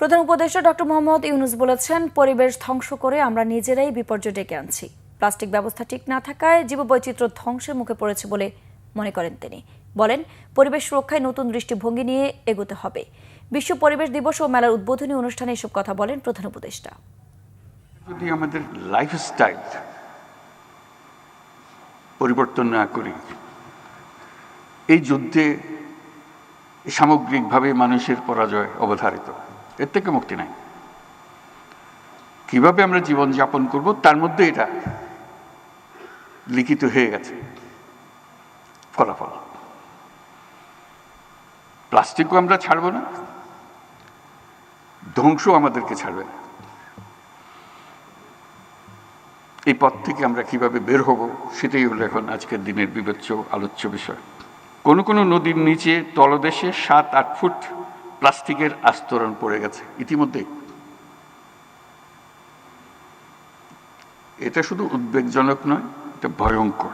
প্রধান উপদেষ্টা ডক্টর মোহাম্মদ ইউনূস বলেছেন, পরিবেশ ধ্বংস করে আমরা নিজেরাই বিপর্যয় ডেকে আনছি। প্লাস্টিক ব্যবস্থা ঠিক না থাকায় জীববৈচিত্র্য ধ্বংসের মুখে পড়েছে বলে মনে করেন তিনি। বলেন, পরিবেশ সুরক্ষায় নতুন দৃষ্টিভঙ্গি নিয়ে এগোতে হবে। বিশ্ব পরিবেশ দিবস ও মেলার উদ্বোধনী অনুষ্ঠানে এসব কথা বলেন প্রধান উপদেষ্টা। যদি আমাদের লাইফস্টাইল পরিবর্তন না করি, এই যুদ্ধে সামগ্রিকভাবে মানুষের পরাজয় অবধারিত, এর থেকে মুক্তি নাই। কিভাবে আমরা জীবন যাপন করব তার মধ্যে এটা লিখিত হয়ে গেছে ফলাফল। প্লাস্টিকও আমরা ছাড়বো না, ধ্বংস আমাদেরকে ছাড়বে না। এই পথ থেকে আমরা কিভাবে বের হব সেটাই হলো এখন আজকের দিনের বিবেচ্য আলোচ্য বিষয়। কোনো কোনো নদীর নিচে তলদেশে 7-8 ফুট প্লাস্টিকের আস্তরণ পড়ে গেছে ইতিমধ্যেই। এটা শুধু উদ্বেগজনক নয়, এটা ভয়ঙ্কর।